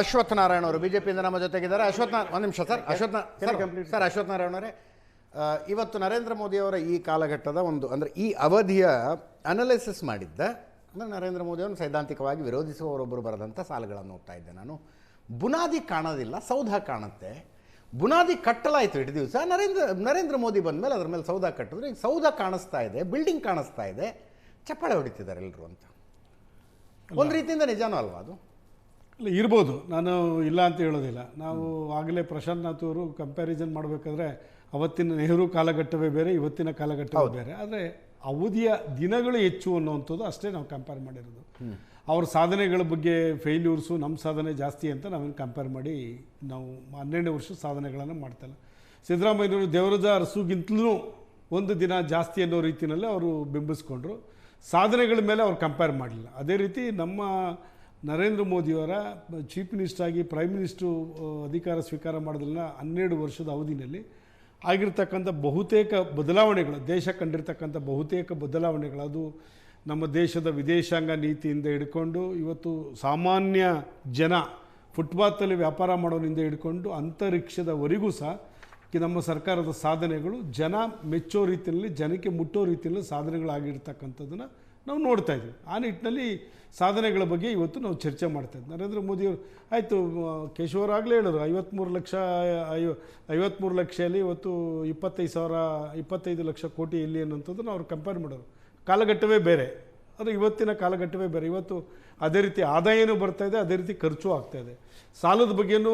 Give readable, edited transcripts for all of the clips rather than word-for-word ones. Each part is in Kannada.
ಅಶ್ವಥ್ ನಾರಾಯಣ ಅವರು ಬಿಜೆಪಿಯಿಂದ ನಮ್ಮ ಜೊತೆಗಿದ್ದಾರೆ. ಒಂದು ನಿಮಿಷ ಸರ್. ಅಶ್ವಥ್ ನಾರಾಯಣ ಅವರೇ, ಇವತ್ತು ನರೇಂದ್ರ ಮೋದಿಯವರ ಈ ಕಾಲಘಟ್ಟದ ಒಂದು ಅಂದರೆ ಈ ಅವಧಿಯ ಅನಾಲಿಸಿಸ್ ಮಾಡಿದ್ದ ಅಂದರೆ ನರೇಂದ್ರ ಮೋದಿಯವರನ್ನು ಸೈದ್ಧಾಂತಿಕವಾಗಿ ವಿರೋಧಿಸುವವರೊಬ್ಬರು ಬರೆದಂಥ ಸಾಲುಗಳನ್ನು ಓದ್ತಾ ಇದ್ದೆ ನಾನು. ಬುನಾದಿ ಕಾಣೋದಿಲ್ಲ, ಸೌಧ ಕಾಣುತ್ತೆ. ಬುನಾದಿ ಕಟ್ಟಲಾಯಿತು ಇಟ್ಟು ದಿವಸ, ನರೇಂದ್ರ ಮೋದಿ ಬಂದ ಮೇಲೆ ಅದ್ರ ಮೇಲೆ ಸೌಧ ಕಟ್ಟಿದ್ರೆ ಈಗ ಸೌಧ ಕಾಣಿಸ್ತಾ ಇದೆ, ಬಿಲ್ಡಿಂಗ್ ಕಾಣಿಸ್ತಾ ಇದೆ, ಚಪ್ಪಾಳೆ ಹೊಡಿತಿದ್ದಾರೆ ಎಲ್ಲರೂ ಅಂತ. ಒಂದು ರೀತಿಯಿಂದ ನಿಜಾನೂ ಅಲ್ವಾ ಅದು? ಇಲ್ಲ, ಇರ್ಬೋದು, ನಾನು ಇಲ್ಲ ಅಂತ ಹೇಳೋದಿಲ್ಲ. ನಾವು ಆಗಲೇ ಪ್ರಶಾಂತ್ ನಾಥ್ ಅವರು ಕಂಪ್ಯಾರಿಸನ್ ಮಾಡಬೇಕಾದ್ರೆ ಅವತ್ತಿನ ನೆಹರು ಕಾಲಘಟ್ಟವೇ ಬೇರೆ, ಇವತ್ತಿನ ಕಾಲಘಟ್ಟವೇ ಬೇರೆ. ಆದರೆ ಅವಧಿಯ ದಿನಗಳು ಹೆಚ್ಚು ಅನ್ನುವಂಥದ್ದು ಅಷ್ಟೇ ನಾವು ಕಂಪೇರ್ ಮಾಡಿರೋದು. ಅವ್ರ ಸಾಧನೆಗಳ ಬಗ್ಗೆ ಫೇಲ್ಯೂರ್ಸು, ನಮ್ಮ ಸಾಧನೆ ಜಾಸ್ತಿ ಅಂತ ನಾವೇನು ಕಂಪೇರ್ ಮಾಡಿ ನಾವು 12 ವರ್ಷ ಸಾಧನೆಗಳನ್ನು ಮಾಡ್ತಾಯಿಲ್ಲ. ಸಿದ್ದರಾಮಯ್ಯನವರು ದೇವರಾಜ ಅರಸುಗಿಂತಲೂ ಒಂದು ದಿನ ಜಾಸ್ತಿ ಅನ್ನೋ ರೀತಿಯಲ್ಲಿ ಅವರು ಬಿಂಬಿಸ್ಕೊಂಡ್ರು. ಸಾಧನೆಗಳ ಮೇಲೆ ಅವ್ರು ಕಂಪೇರ್ ಮಾಡಲಿಲ್ಲ. ಅದೇ ರೀತಿ ನಮ್ಮ ನರೇಂದ್ರ ಮೋದಿಯವರ ಚೀಫ್ ಮಿನಿಸ್ಟರ್ ಆಗಿ ಪ್ರೈಮ್ ಮಿನಿಸ್ಟ್ರು ಅಧಿಕಾರ ಸ್ವೀಕಾರ ಮಾಡೋದನ್ನ 12 ವರ್ಷದ ಅವಧಿನಲ್ಲಿ ಆಗಿರ್ತಕ್ಕಂಥ ಬಹುತೇಕ ಬದಲಾವಣೆಗಳು, ದೇಶ ಕಂಡಿರ್ತಕ್ಕಂಥ ಬಹುತೇಕ ಬದಲಾವಣೆಗಳು, ಅದು ನಮ್ಮ ದೇಶದ ವಿದೇಶಾಂಗ ನೀತಿಯಿಂದ ಹಿಡ್ಕೊಂಡು ಇವತ್ತು ಸಾಮಾನ್ಯ ಜನ ಫುಟ್ಪಾತಲ್ಲಿ ವ್ಯಾಪಾರ ಮಾಡೋನಿಂದ ಹಿಡ್ಕೊಂಡು ಅಂತರಿಕ್ಷದವರೆಗೂ ಸಹ ನಮ್ಮ ಸರ್ಕಾರದ ಸಾಧನೆಗಳು ಜನ ಮೆಚ್ಚೋ ರೀತಿಯಲ್ಲಿ, ಜನಕ್ಕೆ ಮುಟ್ಟೋ ರೀತಿಯಲ್ಲಿ ಸಾಧನೆಗಳಾಗಿರ್ತಕ್ಕಂಥದ್ದನ್ನು ನಾವು ನೋಡ್ತಾ ಇದ್ವಿ. ಆ ನಿಟ್ಟಿನಲ್ಲಿ ಸಾಧನೆಗಳ ಬಗ್ಗೆ ಇವತ್ತು ನಾವು ಚರ್ಚೆ ಮಾಡ್ತಾಯಿದ್ವಿ. ನರೇಂದ್ರ ಮೋದಿಯವರು ಆಯಿತು, ಕೇಶವರಾಗಲೇ ಹೇಳಿದ್ರು 53 ಲಕ್ಷದಲ್ಲಿ ಇವತ್ತು 25 ಲಕ್ಷ ಕೋಟಿ ಇಲ್ಲಿ ಅನ್ನೋಂಥದ್ದನ್ನು ಅವ್ರು ಕಂಪೇರ್ ಮಾಡೋರು. ಕಾಲಘಟ್ಟವೇ ಬೇರೆ, ಅದು ಇವತ್ತಿನ ಕಾಲಘಟ್ಟವೇ ಬೇರೆ. ಇವತ್ತು ಅದೇ ರೀತಿ ಆದಾಯನೂ ಬರ್ತಾಯಿದೆ, ಅದೇ ರೀತಿ ಖರ್ಚು ಆಗ್ತಾಯಿದೆ. ಸಾಲದ ಬಗ್ಗೆಯೂ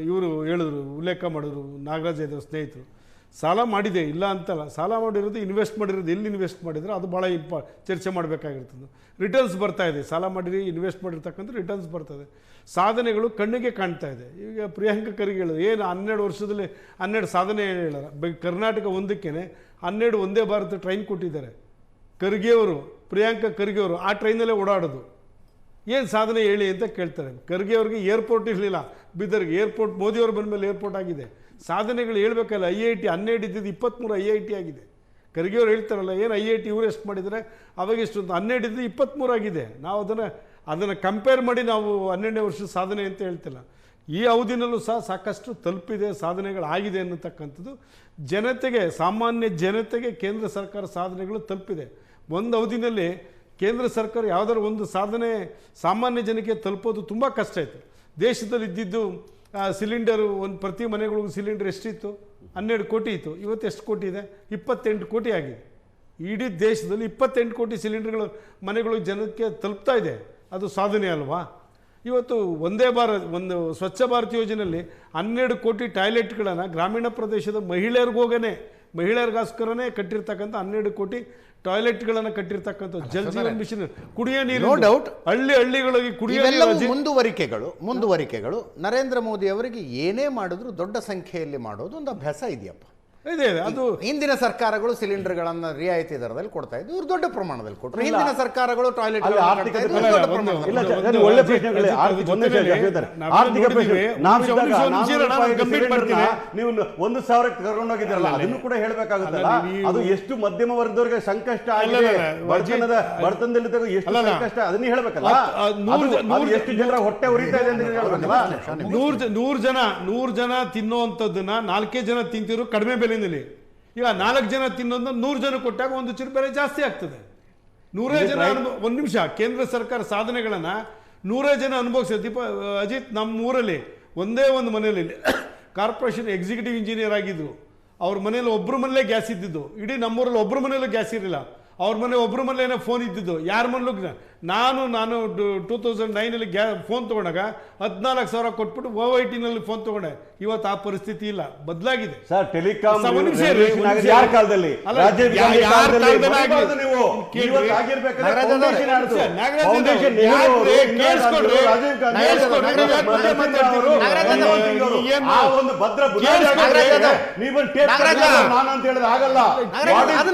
ಇವರು ಹೇಳಿದ್ರು, ಉಲ್ಲೇಖ ಮಾಡಿದ್ರು ನಾಗರಾಜ್ ಯಾದವ್ ಸ್ನೇಹಿತರು. ಸಾಲ ಮಾಡಿದೆ, ಇಲ್ಲ ಅಂತಲ್ಲ, ಸಾಲ ಮಾಡಿರೋದು ಇನ್ವೆಸ್ಟ್ ಮಾಡಿರೋದು ಎಲ್ಲಿ ಇನ್ವೆಸ್ಟ್ ಮಾಡಿದ್ರೆ ಅದು ಭಾಳ ಚರ್ಚೆ ಮಾಡಬೇಕಾಗಿರ್ತದೆ. ರಿಟರ್ನ್ಸ್ ಬರ್ತಾ ಇದೆ, ಸಾಲ ಮಾಡಿರಿ ಇನ್ವೆಸ್ಟ್ ಮಾಡಿರ್ತಕ್ಕಂಥ ರಿಟರ್ನ್ಸ್ ಬರ್ತದೆ. ಸಾಧನೆಗಳು ಕಣ್ಣಿಗೆ ಕಾಣ್ತಾ ಇದೆ. ಈಗ ಪ್ರಿಯಾಂಕ ಖರ್ಗೆ ಹೇಳೋದು ಏನು 12 ವರ್ಷದಲ್ಲಿ 12 ಸಾಧನೆ ಹೇಳೋರ. ಕರ್ನಾಟಕ ಒಂದಕ್ಕೇ 12 ಒಂದೇ ಭಾರತ ಟ್ರೈನ್ ಕೊಟ್ಟಿದ್ದಾರೆ. ಖರ್ಗೆಯವರು, ಪ್ರಿಯಾಂಕ ಖರ್ಗೆಯವರು ಆ ಟ್ರೈನಲ್ಲೇ ಓಡಾಡೋದು. ಏನು ಸಾಧನೆ ಹೇಳಿ ಅಂತ ಕೇಳ್ತಾರೆ. ಖರ್ಗೆ ಅವ್ರಿಗೆ ಏರ್ಪೋರ್ಟ್ ಇರಲಿಲ್ಲ ಬೀದರ್ಗೆ, ಏರ್ಪೋರ್ಟ್ ಮೋದಿಯವರು ಬಂದ ಮೇಲೆ ಏರ್ಪೋರ್ಟ್ ಆಗಿದೆ. ಸಾಧನೆಗಳು ಹೇಳ್ಬೇಕಲ್ಲ. IIT 12 ಇದ್ದಿದ್ದು 23 IIT ಆಗಿದೆ. ಖರ್ಗೆ ಅವ್ರು ಹೇಳ್ತಾರಲ್ಲ, ಏನು IIT ಇವರು ಎಷ್ಟು ಮಾಡಿದರೆ ಅವಾಗ ಎಷ್ಟು ಅಂತ. 12 ಇದ್ದು 23 ಆಗಿದೆ. ನಾವು ಅದನ್ನು ಕಂಪೇರ್ ಮಾಡಿ ನಾವು 12ನೇ ವರ್ಷದ ಸಾಧನೆ ಅಂತ ಹೇಳ್ತಿಲ್ಲ. ಈ ಅವಧಿನಲ್ಲೂ ಸಹ ಸಾಕಷ್ಟು ತಲುಪಿದೆ, ಸಾಧನೆಗಳಾಗಿದೆ ಅನ್ನತಕ್ಕಂಥದ್ದು ಜನತೆಗೆ, ಸಾಮಾನ್ಯ ಜನತೆಗೆ ಕೇಂದ್ರ ಸರ್ಕಾರ ಸಾಧನೆಗಳು ತಲುಪಿದೆ. ಒಂದು ಅವಧಿನಲ್ಲಿ ಕೇಂದ್ರ ಸರ್ಕಾರ ಯಾವುದಾದ್ರು ಒಂದು ಸಾಧನೆ ಸಾಮಾನ್ಯ ಜನಕ್ಕೆ ತಲುಪೋದು ತುಂಬ ಕಷ್ಟ ಇತ್ತು. ದೇಶದಲ್ಲಿ ಇದ್ದಿದ್ದು ಸಿಲಿಂಡರು, ಒಂದು ಪ್ರತಿ ಮನೆಗಳಿಗೂ ಸಿಲಿಂಡರ್ ಎಷ್ಟಿತ್ತು? 12 ಕೋಟಿ ಇತ್ತು. ಇವತ್ತು ಎಷ್ಟು ಕೋಟಿ ಇದೆ? 28 ಕೋಟಿ ಆಗಿದೆ. ಇಡೀ ದೇಶದಲ್ಲಿ 28 ಕೋಟಿ ಸಿಲಿಂಡರ್ಗಳು ಮನೆಗಳು ಜನಕ್ಕೆ ತಲುಪ್ತಾ ಇದೆ. ಅದು ಸಾಧನೆ ಅಲ್ವಾ? ಇವತ್ತು ಒಂದೇ ಭಾರತ್, ಒಂದು ಸ್ವಚ್ಛ ಭಾರತ್ ಯೋಜನೆಯಲ್ಲಿ 12 ಕೋಟಿ ಟಾಯ್ಲೆಟ್ಗಳನ್ನು ಗ್ರಾಮೀಣ ಪ್ರದೇಶದ ಮಹಿಳೆಯರಿಗೋಸ್ಕರನೇ ಕಟ್ಟಿರ್ತಕ್ಕಂಥ 12 ಕೋಟಿ ಟಾಯ್ಲೆಟ್ಗಳನ್ನು ಕಟ್ಟಿರ್ತಕ್ಕಂಥ ಜಲ್ ಜೀವನ್ ಮಿಷನ್, ಕುಡಿಯೋ ನೀರು, ನೋ ಡೌಟ್, ಹಳ್ಳಿಗಳಿಗೆ ಕುಡಿಯೋ ಮುಂದುವರಿಕೆಗಳು. ನರೇಂದ್ರ ಮೋದಿ ಅವರಿಗೆ ಏನೇ ಮಾಡಿದ್ರು ದೊಡ್ಡ ಸಂಖ್ಯೆಯಲ್ಲಿ ಮಾಡೋದು ಒಂದು ಅಭ್ಯಾಸ ಇದೆಯಪ್ಪ. ಇದೆ. ಅದು ಹಿಂದಿನ ಸರ್ಕಾರಗಳು ಸಿಲಿಂಡರ್ಗಳನ್ನು ರಿಯಾಯಿತಿ ದರದಲ್ಲಿ ಕೊಡ್ತಾ ಇದ್ರು, ಇವರು ದೊಡ್ಡ ಪ್ರಮಾಣದಲ್ಲಿ ಕೊಟ್ಟರು. ಹಿಂದಿನ ಸರ್ಕಾರಗಳು ಟಾಯ್ಲೆಟ್ ಒಳ್ಳೆ ನೀವು 1,000 ಕರ್ಕೊಂಡೋಗಿದ್ದಾರಲ್ಲ, ಅದನ್ನು ಕೂಡ ಹೇಳ್ಬೇಕಾಗುತ್ತಲ್ಲ. ಅದು ಎಷ್ಟು ಮಧ್ಯಮ ವರ್ಗದವರಿಗೆ ಸಂಕಷ್ಟ ಆಗಿದೆ, ಬಡತನದಲ್ಲಿ ಎಷ್ಟು ಸಂಕಷ್ಟ, ಅದನ್ನ ಹೇಳ್ಬೇಕಲ್ಲ. ಎಷ್ಟು ಜನರ ಹೊಟ್ಟೆ ಉರಿತಾ ಇದೆ ಅಂತ ಹೇಳ್ಬೇಕಲ್ಲ. 100 ಜನ ತಿನ್ನುವಂಥದ್ದನ್ನ 4 ಜನ ತಿಂತಿದ್ರು ಕಡಿಮೆ ಬೆಲೆ. ಈಗ 4 ಜನ ತಿನ್ನೋದನ್ನ 100 ಜನ ಕೊಟ್ಟಾಗ 1 ಚೂರು ಬೆಲೆ ಜಾಸ್ತಿ ಆಗ್ತದೆ. 100 ಜನ ಒಂದು ನಿಮಿಷ, ಕೇಂದ್ರ ಸರ್ಕಾರ ಸಾಧನೆಗಳನ್ನು 100 ಜನ ಅನುಭವಿಸಿದ. ಅಜಿತ್, ನಮ್ಮ ಊರಲ್ಲಿ ಒಂದೇ ಒಂದು ಮನೆಯಲ್ಲಿ ಕಾರ್ಪೊರೇಷನ್ ಎಕ್ಸಿಕ್ಯೂಟಿವ್ ಇಂಜಿನಿಯರ್ ಆಗಿದ್ರು. ಅವ್ರ ಮನೇಲಿ ಒಬ್ಬರ ಮನೇಲೇ ಗ್ಯಾಸ್ ಇದ್ದಿದ್ದು. ಇಡೀ ನಮ್ಮೂರಲ್ಲಿ ಒಬ್ಬರ ಮನೇಲೂ ಗ್ಯಾಸ್ ಇರಲಿಲ್ಲ. ಅವ್ರ ಮನೆ ಒಬ್ಬರ ಮನೇನೋ ಫೋನ್ ಇದ್ದಿದ್ದು. ಯಾರ ಮನೇಲೂ ನಾನು 2009 ಫೋನ್ ತೊಗೊಂಡಾಗ 14,000 ಕೊಟ್ಬಿಟ್ಟು OIT-ನಲ್ಲಿ ಫೋನ್ ತೊಗೊಂಡೆ. ಇವತ್ತು ಆ ಪರಿಸ್ಥಿತಿ ಇಲ್ಲ, ಬದಲಾಗಿದೆ. ಸರ್, ಟೆಲಿಕಾಂ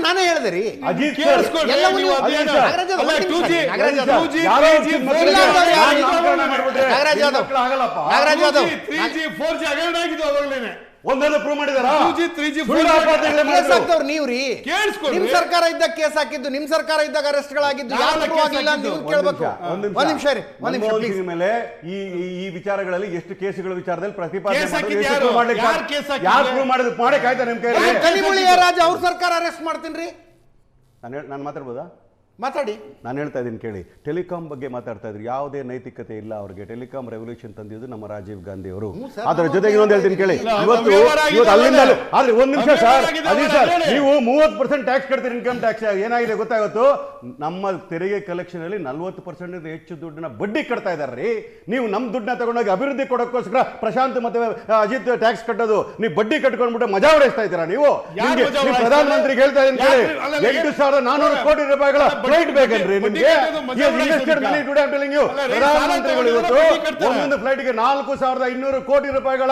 ನಾನೇ ಹೇಳಿದೆ ರೀ. ನಾಗರಾಜ್ ಯಾದವ್ 3G 4G ಅಗರಣ ಆಗಿದ್ದು ಅವಾಗಲೇನೆ. ಒಂದನ್ನು ಪ್ರೂವ್ ಮಾಡಿದಾರಾ? 2G 3G ಸುಳ್ಳು ಆಪಾದನೆಗಳೇ ಕೇಸ್ ಮಾಡಿದ್ರು. ಹಾಕ್ದವ್ರು ನೀವ್ರಿ. ಕೇಳಿಸ್ಕೊಳ್ರಿ. ನಿಮ್ ಸರ್ಕಾರ ಇದ್ದಾಗ ಕೇಸ್ ಹಾಕಿದ್ದು, ನಿಮ್ ಸರ್ಕಾರ ಇದ್ದಾಗ ಅರೆಸ್ಟ್ಗಳಾಗಿದ್ದು ಯಾರು ಪ್ರೂವ್ ಆಗಿಲ್ಲ ಅಂತ ನೀವು ಕೇಳ್ಬೇಕು. ಒಂದ್ ನಿಮಿಷ ರೀ, ಒಂದ್ ನಿಮಿಷ ಮನಮೋಹನ್ ಪ್ಲೀಸ್. ಸಿಂಗ್ ಮೇಲೆ ಈ ವಿಚಾರಗಳಲ್ಲಿ ಎಷ್ಟು ಕೇಸುಗಳ ವಿಚಾರದಲ್ಲಿ ಪ್ರತಿಪಾದನೆ ಕೇಸ್ ಮಾಡಿದ್ರು, ಹಾಕಿದ್ದು ಎಷ್ಟು ಯಾರು? prove ಮಾಡ್ಲಿಕ್ಕೆ ಯಾರು ಕೇಸ್ ಹಾಕಿದ್ದು? ಯಾರು ಪ್ರೂವ್ ಮಾಡಿದ್ರು? ಮಾಡಕ್ ಆಯ್ತಾ ನಿಮ್ ಕೈಯಲ್ಲಿ? ಕಲಿಮುಳಿ ರಾಜ ಅವ್ರ ಸರ್ಕಾರ ಅರೆಸ್ಟ್ ಮಾಡ್ತೀನಿ. ನಾನು ಮಾತಾಡ್ಬೋದಾ? ಮಾತಾಡಿ. ನಾನು ಹೇಳ್ತಾ ಇದ್ದೀನಿ ಕೇಳಿ. ಟೆಲಿಕಾಂ ಬಗ್ಗೆ ಮಾತಾಡ್ತಾ ಇದ್ರು. ಯಾವುದೇ ನೈತಿಕತೆ ಇಲ್ಲ ಅವ್ರಿಗೆ. ಟೆಲಿಕಾಂ ರೆವಲ್ಯೂಷನ್ ತಂದಿದ್ದು ನಮ್ಮ ರಾಜೀವ್ ಗಾಂಧಿ ಅವರು. ಅದರ ಜೊತೆಗೆ ಇನ್ನೊಂದು ಹೇಳ್ತೀನಿ ಕೇಳಿ. ಇವತ್ತು ಅಲ್ಲಿಂದ ಆದ್ರೆ ಒಂದ್ ನಿಮಿಷ ಸರ್, ಅದೇ ಸರ್, ನೀವು 30% ಟ್ಯಾಕ್ಸ್ ಕಟ್ತೀರಿ, ಇನ್ಕಮ್ ಟ್ಯಾಕ್ಸ್. ಏನಾಗಿದೆ ಗೊತ್ತಾಗತ್ತು, ನಮ್ಮ ತೆರಿಗೆ ಕಲೆಕ್ಷನ್ ಅಲ್ಲಿ 40% ಹೆಚ್ಚು ದುಡ್ಡನ್ನ ಬಡ್ಡಿ ಕಟ್ತಾ ಇದಾರ್ರಿ. ನೀವು ನಮ್ಮ ದುಡ್ಡನ್ನ ತಗೊಂಡೋಗಿ ಅಭಿವೃದ್ಧಿ ಕೊಡೋಕ್ಕೋಸ್ಕರ ಪ್ರಶಾಂತ್ ಮತ್ತೆ ಅಜಿತ್ ಟ್ಯಾಕ್ಸ್ ಕಟ್ಟೋದು, ನೀವು ಬಡ್ಡಿ ಕಟ್ಕೊಂಡ್ಬಿಟ್ಟು ಮಜಾ ಹೊಡೆಸ್ತಾ ಇದ್ದೀರಾ ನೀವು. ಪ್ರಧಾನಮಂತ್ರಿಗೆ ಹೇಳ್ತಾ ಇದ್ದೀನಿ ಕೇಳಿ, 8,400 ಕೋಟಿ ರೂಪಾಯಿಗಳ ಫ್ಲೈಟ್ ಬೇಕನ್ರಿ ನಿಮ್ಗೆ? ಪ್ರಧಾನಮಂತ್ರಿಗಳು ಇವತ್ತು ಒಂದೊಂದು ಫ್ಲೈಟ್ಗೆ 4,500 ಕೋಟಿ ರೂಪಾಯಿಗಳ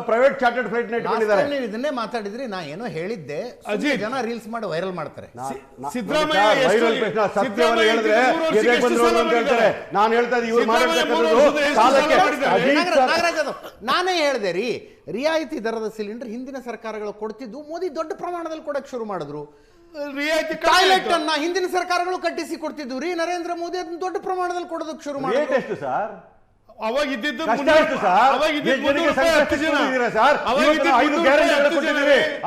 ಪ್ರೈವೇಟ್ ಚಾರ್ಟರ್ಡ್ ಫ್ಲೈಟ್ ಇಟ್ಕೊಂಡಿದ್ದಾರೆ. ನೀವು ಇದನ್ನೇ ಮಾತಾಡಿದ್ರಿ, ನಾ ಏನೋ ಹೇಳಿದ್ದೆ, ಜನ ರೀಲ್ಸ್ ಮಾಡಿ ವೈರಲ್ ಮಾಡ್ತಾರೆ. ಸತ್ಯವನ್ನು ಹೇಳಿದ್ರೆ ಎದೆ ಬಂದ್ರು ಅಂತ ಹೇಳ್ತಾರೆ. ನಾನು ಹೇಳ್ತಾ ಇದ್ದೀನಿ, ಇವ್ರು ಮಾಡಿರ್ತಕ್ಕಂಥದ್ದು ಸಾಲಕ್ಕೆ. ನಾನೇ ಹೇಳಿದೆ ರೀ, ರಿಯಾಯಿತಿ ದರದ ಸಿಲಿಂಡರ್ ಹಿಂದಿನ ಸರ್ಕಾರಗಳು ಕೊಡ್ತಿದ್ದು, ಮೋದಿ ದೊಡ್ಡ ಪ್ರಮಾಣದಲ್ಲಿ ಕೊಡಕ್ ಶುರು ಮಾಡಿದ್ರು. ಟಾಯ್ಲೆಟ್ ಅನ್ನ ಹಿಂದಿನ ಸರ್ಕಾರಗಳು ಕಟ್ಟಿಸಿ ಕೊಡ್ತಿದ್ವು ರೀ, ನರೇಂದ್ರ ಮೋದಿ ಅದನ್ನ ದೊಡ್ಡ ಪ್ರಮಾಣದಲ್ಲಿ ಕೊಡೋದಕ್ಕೆ ಶುರು ಮಾಡಿದ್ರು. ಎಷ್ಟು ಸರ್ ಅವಾಗ ಇದ್ದಿದ್ದು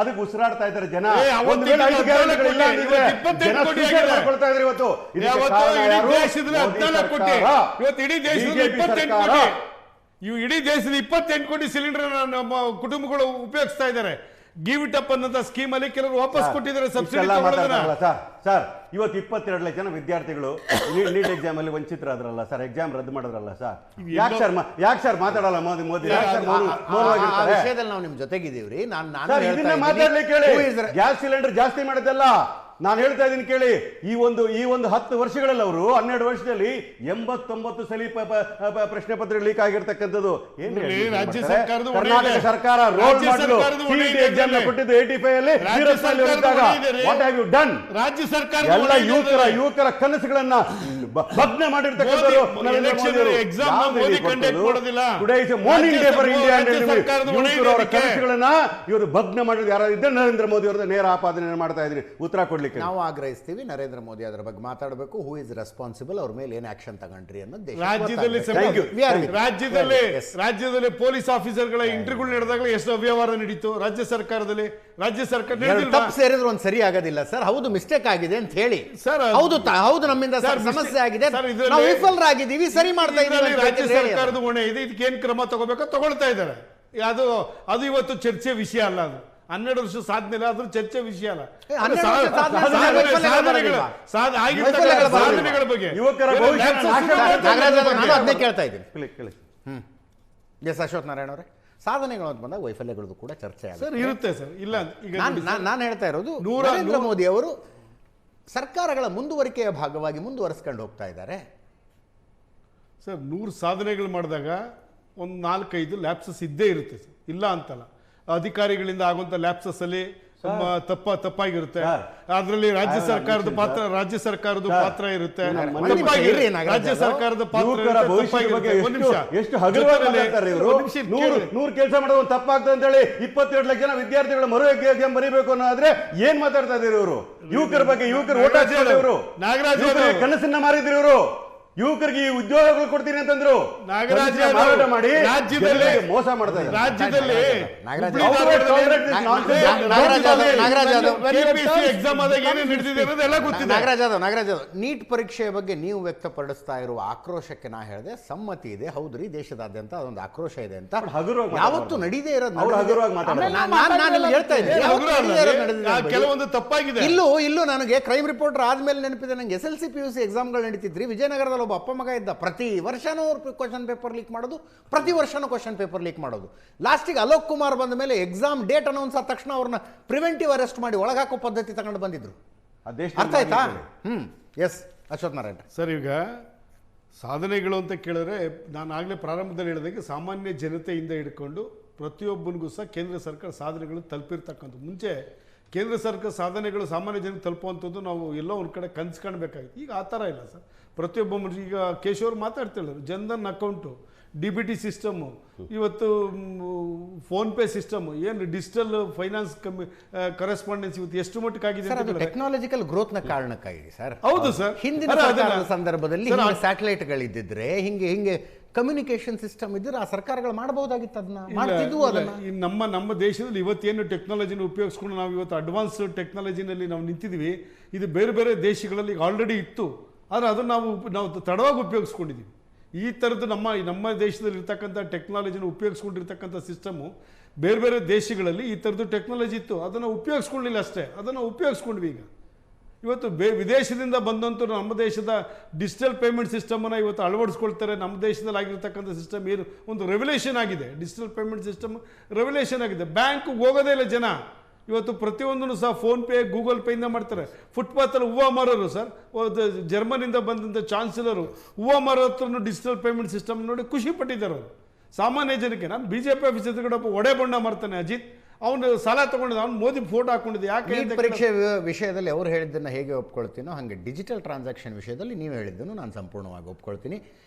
ಅದಕ್ಕೆ ಉಸಿರಾಡ್ತಾ ಇದ್ದಾರೆ ಜನ. ಒಂದು ವೇಳೆ 5 ಗ್ಯಾರಂಟಿಗಳಿಲ್ಲ ಅಂದ್ರೆ ಜನ suicide ಮಾಡ್ಕೊಳ್ತಾ ಇದ್ದಾರೆ ಇವತ್ತು. ಇಡೀ ದೇಶದ 28 ಕೋಟಿ ಸಿಲಿಂಡರ್ ನಮ್ಮ ಕುಟುಂಬಗಳು ಉಪಯೋಗಿಸ್ತಾ ಇದ್ದಾರೆ. ಗಿವ್ ಇಟ್ ಅಪ್ ಅನ್ನೋ ಸ್ಕೀಮ್ ಅಲ್ಲಿ ಕೆಲವರು ವಾಪಸ್ ಕೊಟ್ಟಿದ್ದಾರೆ ಸಬ್ಸಿಡಿ. ಸರ್ ಇವತ್ತು 22 ಲಕ್ಷ ಜನ ವಿದ್ಯಾರ್ಥಿಗಳು ನೀಟ್ ಎಕ್ಸಾಮ್ ಅಲ್ಲಿ ವಂಚಿತರಾದ್ರಲ್ಲ ಸರ್, ಎಕ್ಸಾಮ್ ರದ್ದು ಮಾಡಿದ್ರಲ್ಲ ಸರ್. ಯಾಕೆ ಸರ್ ಮಾತಾಡಲ್ಲ ಮೋದಿ? ವಿಷಯದಲ್ಲಿ ನಾವು ನಿಮ್ ಜೊತೆಗಿದ್ದೀವ್ರಿ. ಇದನ್ನ ಮಾತಾಡ್ಲಿಕ್ಕೆ ಹೇಳಿ. ಗ್ಯಾಸ್ ಸಿಲಿಂಡರ್ ಜಾಸ್ತಿ ಮಾಡಿದ್ದಲ್ಲ, ನಾನು ಹೇಳ್ತಾ ಇದ್ದೀನಿ ಕೇಳಿ. ಈ ಒಂದು 10 ವರ್ಷಗಳಲ್ಲಿ ಅವರು 12 ವರ್ಷದಲ್ಲಿ 89 ಸಲ ಪ್ರಶ್ನೆ ಪತ್ರ ಲೀಕ್ ಆಗಿರ್ತಕ್ಕಂಥದ್ದು. ರಾಜ್ಯ ಸರ್ಕಾರದ ಕರ್ನಾಟಕ ಸರ್ಕಾರ ರೋಲ್ ಮಾಡಲು ಎಕ್ಸಾಮ್ ಕೊಟ್ಟಿದ್ದು 85 ಅಲ್ಲಿ ವಾಟ್ ಹ್ಯಾವ್ ಯು ಡನ್? ರಾಜ್ಯ ಸರ್ಕಾರ ಎಲ್ಲ ಯುವಕರ ಕನಸುಗಳನ್ನ ಭಗ್ನ ಮಾಡಿರ್ತಕ್ಕಂಥದ್ದು ನರೇಂದ್ರ ಮೋದಿ ಅವರು. ಯುವಕರ ಕನಸುಗಳನ್ನ ಇವರು ಭಗ್ನ ಮಾಡಿದ್ರು ಯಾರು ಇದ್ದರೆ ನರೇಂದ್ರ ಮೋದಿ ಅವರ ನೇರ ಆಪಾದನೆ ಮಾಡ್ತಾ ಇದ್ರಿ. ಉತ್ತರ ಕೊಡ್ಲಿಕ್ಕೆ ನಾವು ಆಗ್ರಹಿಸ್ತೀವಿ, ನರೇಂದ್ರ ಮೋದಿ ಅದರ ಬಗ್ಗೆ ಮಾತಾಡಬೇಕು. ಹೂ ಇಸ್ ರೆಸ್ಪಾನ್ಸಿಬಲ್, ಅವ್ರ ಮೇಲೆ ಏನು ಆಕ್ಷನ್ ತಗೊಂಡ್ರಿ ಅನ್ನೋದು ರಾಜ್ಯದಲ್ಲಿ ಪೊಲೀಸ್ ಆಫೀಸರ್ಗಳ ಇಂಟರ್ವ್ಯೂ ನಡೆದಾಗ ಎಷ್ಟು ಅವ್ಯವಹಾರ ನಡೀತು ರಾಜ್ಯ ಸರ್ಕಾರದಲ್ಲಿ. ರಾಜ್ಯ ಸರ್ಕಾರ ತಪ್ಪು ಸೇರಿದ್ರೆ ಒಂದು ಸರಿ ಆಗೋದಿಲ್ಲ ಸರ್. ಹೌದು ಮಿಸ್ಟೇಕ್ ಆಗಿದೆ ಅಂತ ಹೇಳಿ, ಹೌದು ನಮ್ಮಿಂದ ಸಮಸ್ಯೆ ಆಗಿದೆ, ನಾವು ವಿಫಲರಾಗಿದ್ದೀವಿ, ಸರಿ ಮಾಡ್ತಾ ಇದ್ದೀವಿ. ರಾಜ್ಯ ಸರ್ಕಾರದ ಹೊಣೆ ಇದೆ, ಇದಕ್ಕೆ ಏನ್ ಕ್ರಮ ತಗೋಬೇಕೋ ತಗೊಳ್ತಾ ಇದ್ದಾರೆ. ಅದು ಇವತ್ತು ಚರ್ಚೆ ವಿಷಯ ಅಲ್ಲ. ಅದು 12 ವರ್ಷ ಸಾಧನೆ ಇಲ್ಲ, ಅದ್ರ ಚರ್ಚೆ ವಿಷಯ ಅಲ್ಲ. ಸಾಧನೆಗಳ ಬಗ್ಗೆ ಯುವಕರ ಅದನ್ನೇ ಕೇಳ್ತಾ ಇದ್ದೀನಿ. ಎಸ್ ಅಶ್ವಥ್ ನಾರಾಯಣ ಅವರೇ, ಸಾಧನೆಗಳು ಅಂತ ಬಂದಾಗ ವೈಫಲ್ಯಗಳದ್ದು ಕೂಡ ಚರ್ಚೆ ಇರುತ್ತೆ ಸರ್. ಇಲ್ಲ, ಈಗ ನಾನು ಹೇಳ್ತಾ ಇರೋದು ನರೇಂದ್ರ ಮೋದಿ ಅವರು ಸರ್ಕಾರಗಳ ಮುಂದುವರಿಕೆಯ ಭಾಗವಾಗಿ ಮುಂದುವರಿಸ್ಕೊಂಡು ಹೋಗ್ತಾ ಇದ್ದಾರೆ ಸರ್. 100 ಸಾಧನೆಗಳು ಮಾಡಿದಾಗ ಒಂದು 4-5 ಲ್ಯಾಪ್ಸಸ್ ಇದ್ದೇ ಇರುತ್ತೆ ಸರ್, ಇಲ್ಲ ಅಂತಲ್ಲ. ಅಧಿಕಾರಿಗಳಿಂದ ಆಗುವಂತ ಲ್ಯಾಪ್ಸಸ್ ಅಲ್ಲಿ ತಪ್ಪಾಗಿರುತ್ತೆ. ಅದರಲ್ಲಿ ರಾಜ್ಯ ಸರ್ಕಾರದ ಪಾತ್ರ ಇರುತ್ತೆ. ರಾಜ್ಯ ಸರ್ಕಾರದ ಎಷ್ಟು ಹಗರವಾಗಿ 100 ಕೆಲಸ ಮಾಡೋದು ತಪ್ಪಾಗ್ತದೆ ಅಂತ ಹೇಳಿ 22 ಲಕ್ಷ ಜನ ವಿದ್ಯಾರ್ಥಿಗಳ ಮರು ಎಕ್ಸಾಮ್ ಬರೀಬೇಕು ಅನ್ನೋದ್ರೆ ಏನ್ ಮಾತಾಡ್ತಾ ಇದ್ದೀರಿ ಇವರು? ಯುವಕರ ಬಗ್ಗೆ ಯುವಕರು ಓಟ್ ಹಾಕಿದ್ರು ಇವರು, ಕನಸನ್ನ ಮಾರಿದ್ರು ಇವರು. ಯುವಕರಿಗೆ ಉದ್ಯೋಗಗಳು ಕೊಡ್ತೀನಿ ಅಂತಂದ್ರು. ಮಾರಾಟ ಮಾಡಿ ಮೋಸ ಮಾಡ್ತಾ ಇದ್ದಾರೆ ರಾಜ್ಯದಲ್ಲಿ. ನಾಗರಾಜ್ ನೀಟ್ ಪರೀಕ್ಷೆಯ ಬಗ್ಗೆ ನೀವು ವ್ಯಕ್ತಪಡಿಸ್ತಾ ಇರುವ ಆಕ್ರೋಶಕ್ಕೆ ನಾ ಹೇಳಿದೆ ಸಮ್ಮತಿ ಇದೆ. ಹೌದ್ರಿ, ದೇಶದಾದ್ಯಂತ ಅದೊಂದು ಆಕ್ರೋಶ ಇದೆ ಅಂತ ಯಾವತ್ತು ನಡೀದೇ ಇರೋದು ಹೇಳ್ತಾ ಇದ್ದೀನಿ. ಕೆಲವೊಂದು ತಪ್ಪಾಗಿದೆ. ಇಲ್ಲೂ ನನಗೆ ಕ್ರೈಮ್ ರಿಪೋರ್ಟರ್ ಆದ್ಮೇಲೆ ನೆನಪಿದೆ, ನಂಗೆ SLC PUC ಎಕ್ಸಾಮ್ಗಳು ನಡೀತಿದ್ರಿ ವಿಜಯನಗರದಲ್ಲಿ. ಒಬ್ಬ ಅಪ್ಪ ಮಗ ಇದ್ದ, ಪ್ರತಿ ವರ್ಷನೂ ಕ್ವಶನ್ ಪೇಪರ್ ಲೀಕ್ ಮಾಡೋದು, ಪ್ರತಿ ವರ್ಷನೂ ಕ್ವಶನ್ ಪೇಪರ್ ಲೀಕ್ ಮಾಡೋದು. ಲಾಸ್ಟಿಗೆ ಅಲೋಕ್ ಕುಮಾರ್ ಬಂದ ಮೇಲೆ ಎಕ್ಸಾಮ್ ಡೇಟ್ ಅನೌನ್ಸ್ ಆದ ತಕ್ಷಣ ಅವ್ರನ್ನ ಪ್ರಿವೆಂಟಿವ್ ಅರೆಸ್ಟ್ ಮಾಡಿ ಒಳಗಾಕೋ ಪದ್ಧತಿ ತಗೊಂಡು ಬಂದಿದ್ರು. ಅರ್ಥ ಆಯ್ತಾ? ಎಸ್ ಅಶ್ವಥ್ ನಾರಾಯಣ ಸರ್, ಈಗ ಸಾಧನೆಗಳು ಅಂತ ಕೇಳಿದ್ರೆ ನಾನು ಆಗಲೇ ಪ್ರಾರಂಭದಲ್ಲಿ ಹೇಳಿದಾಗೆ ಸಾಮಾನ್ಯ ಜನತೆಯಿಂದ ಹಿಡ್ಕೊಂಡು ಪ್ರತಿಯೊಬ್ಬನಿಗೂ ಸಹ ಕೇಂದ್ರ ಸರ್ಕಾರ ಸಾಧನೆಗಳು ತಲುಪಿರ್ತಕ್ಕಂಥ. ಮುಂಚೆ ಕೇಂದ್ರ ಸರ್ಕಾರ ಸಾಧನೆಗಳು ಸಾಮಾನ್ಯ ಜನಕ್ಕೆ ತಲುಪುವಂಥದ್ದು ನಾವು ಎಲ್ಲೋ ಒಂದು ಕಡೆ ಕನ್ಸ್ಕೊಳ್ಬೇಕಾಗಿತ್ತು. ಈಗ ಆ ಥರ ಇಲ್ಲ ಸರ್. ಪ್ರತಿಯೊಬ್ಬ ಈಗ ಕೇಶವ್ ಮಾತಾಡ್ತಿದ್ದಾರೆ, ಜನ್ಧನ್ ಅಕೌಂಟು DBT ಸಿಸ್ಟಮು, ಇವತ್ತು ಫೋನ್ಪೇ ಸಿಸ್ಟಮು, ಏನು ಡಿಜಿಟಲ್ ಫೈನಾನ್ಸ್ ಕರೆಸ್ಪಾಂಡೆನ್ಸ್ ಇವತ್ತು ಎಷ್ಟು ಮಟ್ಟಕ್ಕಾಗಿದೆ ಸರ್, ಅದು ಅಂತ ಟೆಕ್ನಾಲಜಿಕಲ್ ಗ್ರೋತ್ನ ಕಾರಣಕ್ಕಾಗಿ ಸರ್. ಹೌದು ಸರ್. ಹಿಂದಿನ ಸರ್ಕಾರದ ಸಂದರ್ಭದಲ್ಲಿ ಸ್ಯಾಟಲೈಟ್ಗಳಿದ್ದಿದ್ರೆ ಹಿಂಗೆ ಕಮ್ಯುನಿಕೇಶನ್ ಸಿಸ್ಟಮ್ ಇದ್ರೆ ಆ ಸರ್ಕಾರಗಳು ಮಾಡಬಹುದಾಗಿತ್ತು, ಅದನ್ನ ಮಾಡ್ತಿದ್ವು. ಅದನ್ನ ನಮ್ಮ ದೇಶದಲ್ಲಿ ಇವತ್ತೇನು ಟೆಕ್ನಾಲಜಿನ ಉಪಯೋಗಿಸ್ಕೊಂಡು ನಾವು ಇವತ್ತು ಅಡ್ವಾನ್ಸ್ ಟೆಕ್ನಾಲಜಿನಲ್ಲಿ ನಾವು ನಿಂತಿದ್ದೀವಿ. ಇದು ಬೇರೆ ಬೇರೆ ದೇಶಗಳಲ್ಲಿ ಆಲ್ರೆಡಿ ಇತ್ತು, ಆದರೆ ಅದನ್ನು ನಾವು ತಡವಾಗಿ ಉಪಯೋಗಿಸ್ಕೊಂಡಿದ್ದೀವಿ. ಈ ಥರದ್ದು ನಮ್ಮ ದೇಶದಲ್ಲಿ ಇರ್ತಕ್ಕಂಥ ಟೆಕ್ನಾಲಜಿನ ಉಪಯೋಗಿಸ್ಕೊಂಡಿರ್ತಕ್ಕಂಥ ಸಿಸ್ಟಮು ಬೇರೆ ಬೇರೆ ದೇಶಗಳಲ್ಲಿ ಈ ಥರದ್ದು ಟೆಕ್ನಾಲಜಿ ಇತ್ತು, ಅದನ್ನು ಉಪಯೋಗಿಸ್ಕೊಳ್ಳಿಲ್ಲ ಅಷ್ಟೇ, ಅದನ್ನು ಉಪಯೋಗಿಸ್ಕೊಂಡ್ವಿ. ಈಗ ಇವತ್ತು ವಿದೇಶದಿಂದ ಬಂದಂತೂ ನಮ್ಮ ದೇಶದ ಡಿಜಿಟಲ್ ಪೇಮೆಂಟ್ ಸಿಸ್ಟಮನ್ನು ಇವತ್ತು ಅಳವಡಿಸ್ಕೊಳ್ತಾರೆ. ನಮ್ಮ ದೇಶದಲ್ಲಿ ಆಗಿರ್ತಕ್ಕಂಥ ಸಿಸ್ಟಮ್ ಏನು ಒಂದು ರೆವಲ್ಯೂಷನ್ ಆಗಿದೆ, ಡಿಜಿಟಲ್ ಪೇಮೆಂಟ್ ಸಿಸ್ಟಮ್ ರೆವಲ್ಯೂಷನ್ ಆಗಿದೆ. ಬ್ಯಾಂಕ್ ಹೋಗೋದೇ ಇಲ್ಲ ಜನ, ಇವತ್ತು ಪ್ರತಿಯೊಂದನ್ನು ಸಹ ಫೋನ್ಪೇ ಗೂಗಲ್ ಪೇಯಿಂದ ಮಾಡ್ತಾರೆ. ಫುಟ್ಪಾತಲ್ಲಿ ಹೂವು ಮಾರೋರು ಸರ್, ಜರ್ಮನಿಂದ ಬಂದಂಥ ಚಾನ್ಸಲರು ಹೂವು ಮಾರೋ ಹತ್ರನೂ ಡಿಜಿಟಲ್ ಪೇಮೆಂಟ್ ಸಿಸ್ಟಮ್ ನೋಡಿ ಖುಷಿ ಪಟ್ಟಿದ್ದಾರೆ ಅವರು. ಸಾಮಾನ್ಯ ಜನಕ್ಕೆ ನಾನು BJP ಆಫೀಸ್ ಎದುರುಗಡೆ ಒಡೆ ಬಣ್ಣ ಮಾಡ್ತಾನೆ ಅಜಿತ್, ಅವನು ಸಾಲ ತಗೊಂಡಿದ್ದ, ಅವ್ನು ಮೋದಿ ಫೋಟೋ ಹಾಕೊಂಡಿದ್ದೆ. ಯಾಕೆ ಪರೀಕ್ಷೆ ವಿಷಯದಲ್ಲಿ ಅವ್ರು ಹೇಳಿದ್ದನ್ನು ಹೇಗೆ ಒಪ್ಕೊಳ್ತೀನೋ ಹಾಗೆ ಡಿಜಿಟಲ್ ಟ್ರಾನ್ಸಾಕ್ಷನ್ ವಿಷಯದಲ್ಲಿ ನೀವು ಹೇಳಿದ್ದನ್ನು ನಾನು ಸಂಪೂರ್ಣವಾಗಿ ಒಪ್ಕೊಳ್ತೀನಿ.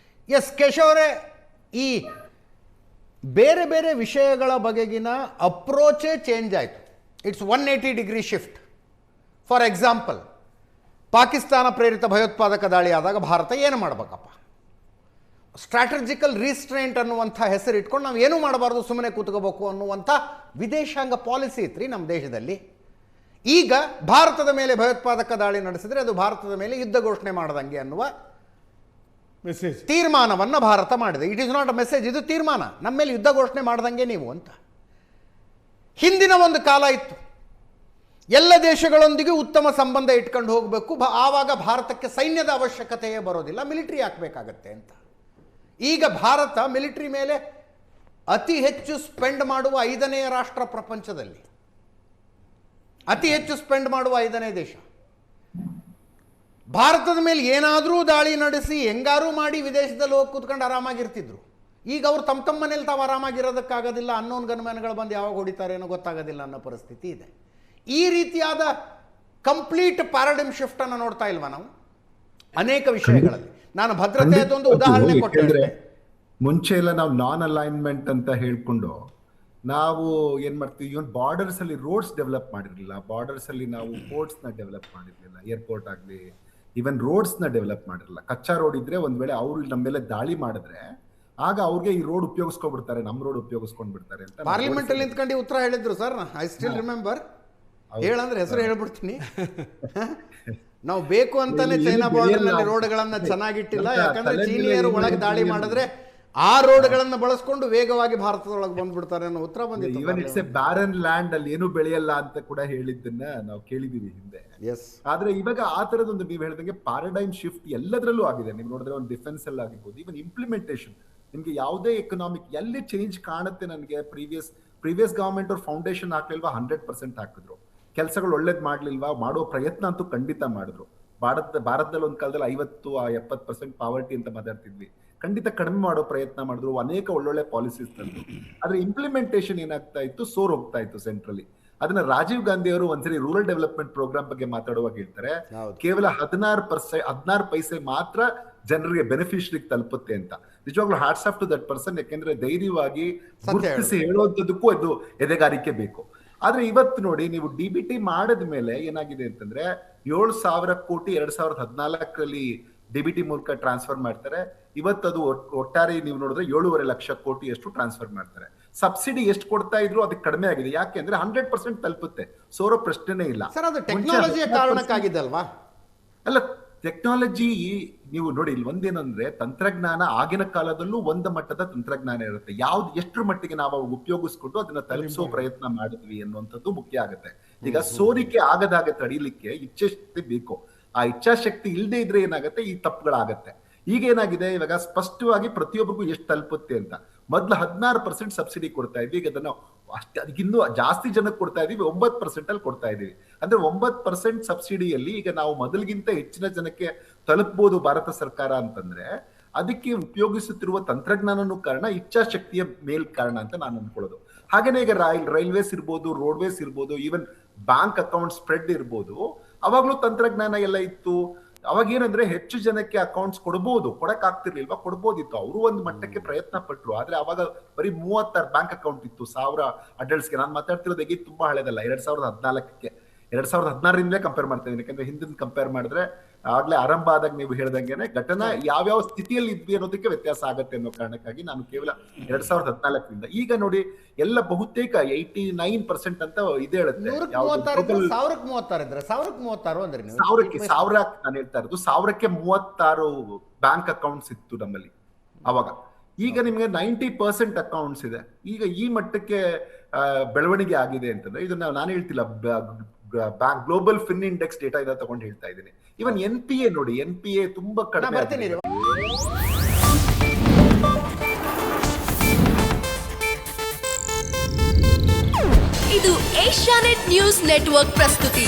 ಎಸ್ ಕೇಶವ್ ಅವರೇ, ಈ ಬೇರೆ ಬೇರೆ ವಿಷಯಗಳ ಬಗೆಗಿನ ಅಪ್ರೋಚೇ ಚೇಂಜ್ ಆಯಿತು. It's 180 degree shift. For example, Pakistan ಪ್ರೇರಿತ ಭಯೋತ್ಪಾದಕ ದಾಳಿ ಆದಾಗ ಭಾರತ ಏನು ಮಾಡಬೇಕಪ್ಪ? ಸ್ಟ್ರಾಟಜಿಕಲ್ ರೀಸ್ಟ್ರೇಂಟ್ ಅನ್ನುವಂಥ ಹೆಸರು ಇಟ್ಕೊಂಡು ನಾವು ಏನೂ ಮಾಡಬಾರ್ದು, ಸುಮ್ಮನೆ ಕೂತ್ಕೋಬೇಕು ಅನ್ನುವಂಥ ವಿದೇಶಾಂಗ ಪಾಲಿಸಿ ಇತ್ತು ನಮ್ಮ ದೇಶದಲ್ಲಿ. ಈಗ ಭಾರತದ ಮೇಲೆ ಭಯೋತ್ಪಾದಕ ದಾಳಿ ನಡೆಸಿದರೆ ಅದು ಭಾರತದ ಮೇಲೆ ಯುದ್ಧ ಘೋಷಣೆ ಮಾಡದಂಗೆ ಅನ್ನುವ ಮೆಸೇಜ್ ತೀರ್ಮಾನವನ್ನು ಭಾರತ ಮಾಡಿದೆ. It is not a message, ಇದು ತೀರ್ಮಾನ, ನಮ್ಮ ಮೇಲೆ ಯುದ್ಧ ಘೋಷಣೆ ಮಾಡ್ದಂಗೆ ನೀವು ಅಂತ. ಹಿಂದಿನ ಒಂದು ಕಾಲ ಇತ್ತು, ಎಲ್ಲ ದೇಶಗಳೊಂದಿಗೆ ಉತ್ತಮ ಸಂಬಂಧ ಇಟ್ಕೊಂಡು ಹೋಗಬೇಕು, ಆವಾಗ ಭಾರತಕ್ಕೆ ಸೈನ್ಯದ ಅವಶ್ಯಕತೆಯೇ ಬರೋದಿಲ್ಲ, ಮಿಲಿಟರಿ ಹಾಕಬೇಕಾಗತ್ತೆ ಅಂತ. ಈಗ ಭಾರತ ಮಿಲಿಟರಿ ಮೇಲೆ ಅತಿ ಹೆಚ್ಚು ಸ್ಪೆಂಡ್ ಮಾಡುವ 5ನೇ ರಾಷ್ಟ್ರ ಪ್ರಪಂಚದಲ್ಲಿ, ಅತಿ ಹೆಚ್ಚು ಸ್ಪೆಂಡ್ ಮಾಡುವ 5ನೇ ದೇಶ. ಭಾರತದ ಮೇಲೆ ಏನಾದರೂ ದಾಳಿ ನಡೆಸಿ ಹೆಂಗಾರೂ ಮಾಡಿ ವಿದೇಶದಲ್ಲಿ ಹೋಗಿ ಕೂತ್ಕೊಂಡು ಆರಾಮಾಗಿರ್ತಿದ್ರು. ಈಗ ಅವ್ರು ತಮ್ಮ ಮನೇಲಿ ತಾವು ಆರಾಮಾಗಿರೋದಕ್ಕಾಗೋದಿಲ್ಲ, ಅನ್ನೋನ್ ಗನ್ಮ್ಯಾನ್ಗಳು ಬಂದು ಯಾವಾಗ ಹೊಡಿತಾರೇನೋ ಗೊತ್ತಾಗೋದಿಲ್ಲ ಅನ್ನೋ ಪರಿಸ್ಥಿತಿ ಇದೆ. ಈ ರೀತಿಯಾದ ಕಂಪ್ಲೀಟ್ ಪ್ಯಾರಾಡಿಮ್ ಶಿಫ್ಟನ್ನು ನೋಡ್ತಾ ಇಲ್ವಾ ನಾವು ಅನೇಕ ವಿಷಯಗಳಲ್ಲಿ? ನಾನು ಭದ್ರತೆಯದು ಒಂದು ಉದಾಹರಣೆ ಕೊಟ್ಟೆ. ಮುಂಚೆ ಎಲ್ಲ ನಾವು ನಾನ್ ಅಲೈನ್ಮೆಂಟ್ ಅಂತ ಹೇಳ್ಕೊಂಡು ನಾವು ಏನ್ ಮಾಡ್ತೀವಿ, ಇವನ್ ಬಾರ್ಡರ್ಸ್ ಅಲ್ಲಿ ರೋಡ್ಸ್ ಡೆವಲಪ್ ಮಾಡಿರ್ಲಿಲ್ಲ, ಬಾರ್ಡರ್ಸ್ ಅಲ್ಲಿ ನಾವು ಪೋರ್ಟ್ಸ್ ನ ಡೆವಲಪ್ ಮಾಡಿರ್ಲಿಲ್ಲ, ಏರ್ಪೋರ್ಟ್ ಆಗ್ಲಿ ಇವನ್ ರೋಡ್ಸ್ ನ ಡೆವಲಪ್ ಮಾಡಿರಲಿಲ್ಲ. ಕಚ್ಚಾ ರೋಡ್ ಇದ್ರೆ ಒಂದ್ ವೇಳೆ ಅವ್ರು ನಮ್ಮ ಮೇಲೆ ದಾಳಿ ಮಾಡಿದ್ರೆ ಆಗ ಅವ್ರಿಗೆ ಈ ರೋಡ್ ಉಪಯೋಗಿಸ್ಕೊಂಡ್ಬಿಡ್ತಾರೆ, ನಮ್ಮ ರೋಡ್ ಉಪಯೋಗಿಸ್ಕೊಂಡ್ಬಿಡ್ತಾರೆ ಅಂತ ಪಾರ್ಲಿಮೆಂಟ್ ಅಲ್ಲಿ ನಿಂತ್ಕೊಂಡು ಉತ್ತರ ಹೇಳಿದ್ರು ಸರ್. I still remember. ಹೇಳಂದ್ರೆ ಹೆಸರು ಹೇಳ್ಬಿಡ್ತೀನಿ. ನಾವು ಬೇಕು ಅಂತಾನೆ ಚೈನಾ ಬಾರ್ಡರ್ ನಲ್ಲಿ ರೋಡ್ಗಳನ್ನ ಚೆನ್ನಾಗಿಟ್ಟಿಲ್ಲ, ಯಾಕಂದ್ರೆ ಚೀನಿಯರು ಒಳಗೆ ದಾಳಿ ಮಾಡಿದ್ರೆ ಆ ರೋಡ್ಗಳನ್ನ ಬಳಸ್ಕೊಂಡು ವೇಗವಾಗಿ ಭಾರತದೊಳಗೆ ಬಂದ್ಬಿಡ್ತಾರೆ ಅನ್ನೋ ಉತ್ತರ ಬಂದಿತ್ತು. ಇವನ್ ಇಟ್ಸ್ ಎ ಬ್ಯಾರನ್ ಲ್ಯಾಂಡ್, ಅಲ್ಲಿ ಏನು ಬೆಳೆಯಲ್ಲ ಅಂತ ಕೂಡ ಹೇಳಿದ್ದನ್ನ ನಾವು ಕೇಳಿದೀವಿ ಹಿಂದೆ. ಆದ್ರೆ ಇವಾಗ ಆ ತರದೊಂದು ನೀವು ಹೇಳಿದಂಗೆ ಪ್ಯಾರಡೈಮ್ ಶಿಫ್ಟ್ ಎಲ್ಲದರಲ್ಲೂ ಆಗಿದೆ. ನೀವು ನೋಡಿದ್ರೆ ಒಂದು ಡಿಫೆನ್ಸ್ ಅಲ್ಲಿ ಆಗಿರ್ಬೋದು, ಇವನ್ ಇಂಪ್ಲಿಮೆಂಟೇಷನ್, ನಿಮ್ಗೆ ಯಾವುದೇ ಎಕನಾಮಿಕ್ ಎಲ್ಲಿ ಚೇಂಜ್ ಕಾಣುತ್ತೆ ನನಗೆ, ಪ್ರೀವಿಯಸ್ ಗವರ್ಮೆಂಟ್ ಅವ್ರ ಫೌಂಡೇಶನ್ ಹಾಕ್ಲಿಲ್ವಾ, 100% ಹಾಕಿದ್ರು. ಕೆಲಸಗಳು ಒಳ್ಳೇದ್ ಮಾಡ್ಲಿಲ್ವಾ, ಮಾಡೋ ಪ್ರಯತ್ನ ಅಂತೂ ಖಂಡಿತ ಮಾಡಿದ್ರು. ಭಾರತದಲ್ಲಿ ಒಂದ್ ಕಾಲದಲ್ಲಿ 50-70% ಪಾವರ್ಟಿ ಅಂತ ಮಾತಾಡ್ತಿದ್ವಿ, ಖಂಡಿತ ಕಡಿಮೆ ಮಾಡೋ ಪ್ರಯತ್ನ ಮಾಡಿದ್ರು, ಅನೇಕ ಒಳ್ಳೊಳ್ಳೆ ಪಾಲಿಸೀಸ್ ತಂದ್ರು. ಆದ್ರೆ ಇಂಪ್ಲಿಮೆಂಟೇಷನ್ ಏನಾಗ್ತಾ ಇತ್ತು, ಸೋರ್ ಹೋಗ್ತಾ ಇತ್ತು ಸೆಂಟ್ರಲಿ. ಅದನ್ನ ರಾಜೀವ್ ಗಾಂಧಿ ಅವರು ಒಂದ್ಸರಿ ರೂರಲ್ ಡೆವಲಪ್ಮೆಂಟ್ ಪ್ರೋಗ್ರಾಮ್ ಬಗ್ಗೆ ಮಾತಾಡುವಾಗ ಹೇಳ್ತಾರೆ, ಕೇವಲ 16 ಪೈಸೆ ಮಾತ್ರ ಜನರಿಗೆ ಬೆನಿಫಿಷರಿಗೆ ತಲುಪುತ್ತೆ ಅಂತ. ನಿಜವಾಗ್ಲೂ hats off to that person, ಯಾಕೆಂದ್ರೆ ಧೈರ್ಯವಾಗಿ ಗುರುತಿಸಿ ಹೇಳುವಂತದಕ್ಕೂ ಅದು ಎದೆಗಾರಿಕೆ ಬೇಕು. ಆದ್ರೆ ಇವತ್ತು ನೋಡಿ, ನೀವು DBT ಮಾಡಿದ ಮೇಲೆ ಏನಾಗಿದೆ ಅಂತಂದ್ರೆ 7,000 ಕೋಟಿ 2014ರಲ್ಲಿ DBT ಮೂಲಕ ಟ್ರಾನ್ಸ್ಫರ್ ಮಾಡ್ತಾರೆ. ಇವತ್ತದು ಒಟ್ಟಾರೆ ನೀವು ನೋಡಿದ್ರೆ 7.5 ಲಕ್ಷ ಕೋಟಿ ಎಷ್ಟು ಟ್ರಾನ್ಸ್ಫರ್ ಮಾಡ್ತಾರೆ. ಸಬ್ಸಿಡಿ ಎಷ್ಟು ಕೊಡ್ತಾ ಇದ್ರು ಅದಕ್ಕೆ ಕಡಿಮೆ ಆಗಿದೆ, ಯಾಕೆಂದ್ರೆ 100% ತಲುಪುತ್ತೆ, ಸೋರೋ ಪ್ರಶ್ನೆನೇ ಇಲ್ಲ. ಸರ್, ಅದು ಟೆಕ್ನಾಲಜಿಯ ಕಾರಣಕ್ಕಾಗಿದಲ್ವಾ? ಅಲ್ಲ, ಟೆಕ್ನಾಲಜಿ ನೀವು ನೋಡಿ, ಇಲ್ಲಿ ಒಂದೇನಂದ್ರೆ ತಂತ್ರಜ್ಞಾನ ಆಗಿನ ಕಾಲದಲ್ಲೂ ಒಂದು ಮಟ್ಟದ ತಂತ್ರಜ್ಞಾನ ಇರುತ್ತೆ, ಯಾವ್ದು ಎಷ್ಟರ ಮಟ್ಟಿಗೆ ನಾವು ಉಪಯೋಗಿಸ್ಕೊಂಡು ಅದನ್ನ ತಲುಪಿಸೋ ಪ್ರಯತ್ನ ಮಾಡಿದ್ವಿ ಅನ್ನುವಂಥದ್ದು ಮುಖ್ಯ ಆಗುತ್ತೆ. ಈಗ ಸೋರಿಕೆ ಆಗದಾಗೆ ತಡೀಲಿಕ್ಕೆ ಇಚ್ಛಾಶಕ್ತಿ ಬೇಕು. ಆ ಇಚ್ಛಾಶಕ್ತಿ ಇಲ್ಲದೆ ಇದ್ರೆ ಏನಾಗುತ್ತೆ, ಈ ತಪ್ಪುಗಳಾಗತ್ತೆ. ಈಗ ಏನಾಗಿದೆ, ಇವಾಗ ಸ್ಪಷ್ಟವಾಗಿ ಪ್ರತಿಯೊಬ್ಬರಿಗೂ ಎಷ್ಟು ತಲುಪುತ್ತೆ ಅಂತ. ಮೊದ್ಲು 16% ಸಬ್ಸಿಡಿ ಕೊಡ್ತಾ ಇದ್ವಿ, ಈಗ ಅದನ್ನ ಅದಕ್ಕಿನ್ನೂ ಜಾಸ್ತಿ ಜನಕ್ಕೆ ಕೊಡ್ತಾ ಇದೀವಿ, 9% ಅಲ್ಲಿ ಕೊಡ್ತಾ ಇದೀವಿ. ಅಂದ್ರೆ 9% ಸಬ್ಸಿಡಿಯಲ್ಲಿ ಈಗ ನಾವು ಮೊದಲಿಗಿಂತ ಹೆಚ್ಚಿನ ಜನಕ್ಕೆ ತಲುಪಬಹುದು ಭಾರತ ಸರ್ಕಾರ ಅಂತಂದ್ರೆ ಅದಕ್ಕೆ ಉಪಯೋಗಿಸುತ್ತಿರುವ ತಂತ್ರಜ್ಞಾನನೂ ಕಾರಣ, ಇಚ್ಛಾಶಕ್ತಿಯ ಮೇಲ್ ಕಾರಣ ಅಂತ ನಾನು ಅನ್ಕೊಳ್ಳೋದು. ಹಾಗೇನೆ ಈಗ ರೈಲ್ವೇಸ್ ಇರ್ಬೋದು, ರೋಡ್ವೇಸ್ ಇರ್ಬೋದು, ಈವನ್ ಬ್ಯಾಂಕ್ ಅಕೌಂಟ್ ಸ್ಪ್ರೆಡ್ ಇರ್ಬೋದು, ಅವಾಗ್ಲೂ ತಂತ್ರಜ್ಞಾನ ಎಲ್ಲ ಇತ್ತು. ಅವಾಗ ಏನಂದ್ರೆ ಹೆಚ್ಚು ಜನಕ್ಕೆ ಅಕೌಂಟ್ಸ್ ಕೊಡ್ಬೋದು, ಕೊಡಕ್ ಆಗ್ತಿರ್ಲಿಲ್ವಾ, ಕೊಡ್ಬೋದಿತ್ತು. ಅವರು ಒಂದು ಮಟ್ಟಕ್ಕೆ ಪ್ರಯತ್ನ ಪಟ್ರು. ಆದ್ರೆ ಅವಾಗ ಬರೀ 36 ಬ್ಯಾಂಕ್ ಅಕೌಂಟ್ ಇತ್ತು 1000 ಅಡಲ್ಟ್ಸ್ಗೆ. ನಾನು ಮಾತಾಡ್ತಿರೋದು ಈಗ ತುಂಬಾ ಹಳೆದಲ್ಲ, 2014ಕ್ಕೆ, 2016ರಿಂದಲೇ ಕಂಪೇರ್ ಮಾಡ್ತಾ ಇದ್ದೀನಿ. ಯಾಕಂದ್ರೆ ಹಿಂದಿನ ಕಂಪೇರ್ ಮಾಡಿದ್ರೆ ಆಗ್ಲೇ ಆರಂಭ ಆದಾಗ ನೀವು ಹೇಳ್ದಂಗೆನೆ ಘಟನಾ ಯಾವ್ಯಾವ ಸ್ಥಿತಿಯಲ್ಲಿ ಇದ್ವಿ ಅನ್ನೋದಕ್ಕೆ ವ್ಯತ್ಯಾಸ ಆಗತ್ತೆ ಅನ್ನೋ ಕಾರಣಕ್ಕಾಗಿ ನಾನು ಕೇವಲ 2014ರಿಂದ. ಈಗ ನೋಡಿ ಎಲ್ಲ ಬಹುತೇಕ 89% ಅಂತ ಇದೆ ಹೇಳುತ್ತೆ. 1000 ಅಂದ್ರೆ ನೀವು 1000 ನಾನು ಹೇಳ್ತಾ ಇರೋದು 1036 ಬ್ಯಾಂಕ್ ಅಕೌಂಟ್ಸ್ ಇತ್ತು ನಮ್ಮಲ್ಲಿ ಅವಾಗ. ಈಗ ನಿಮ್ಗೆ 90% ಅಕೌಂಟ್ಸ್ ಇದೆ. ಈಗ ಈ ಮಟ್ಟಕ್ಕೆ ಬೆಳವಣಿಗೆ ಆಗಿದೆ ಅಂತಂದ್ರೆ ಇದನ್ನ ನಾನು ಹೇಳ್ತಿಲ್ಲ, ಗ್ಲೋಬಲ್ ಫಿನ್ ಇಂಡೆಕ್ಸ್ ಡೇಟಾ ಇದೆ ತಗೊಂಡು ಹೇಳ್ತಾ ಇದ್ದೀನಿ. ಇವನ್ NPA ನೋಡಿ, NPA ತುಂಬಾ ಕಡಿಮೆ. ಇದು ಏಷ್ಯಾನೆಟ್ ನ್ಯೂಸ್ ನೆಟ್ವರ್ಕ್ ಪ್ರಸ್ತುತಿ.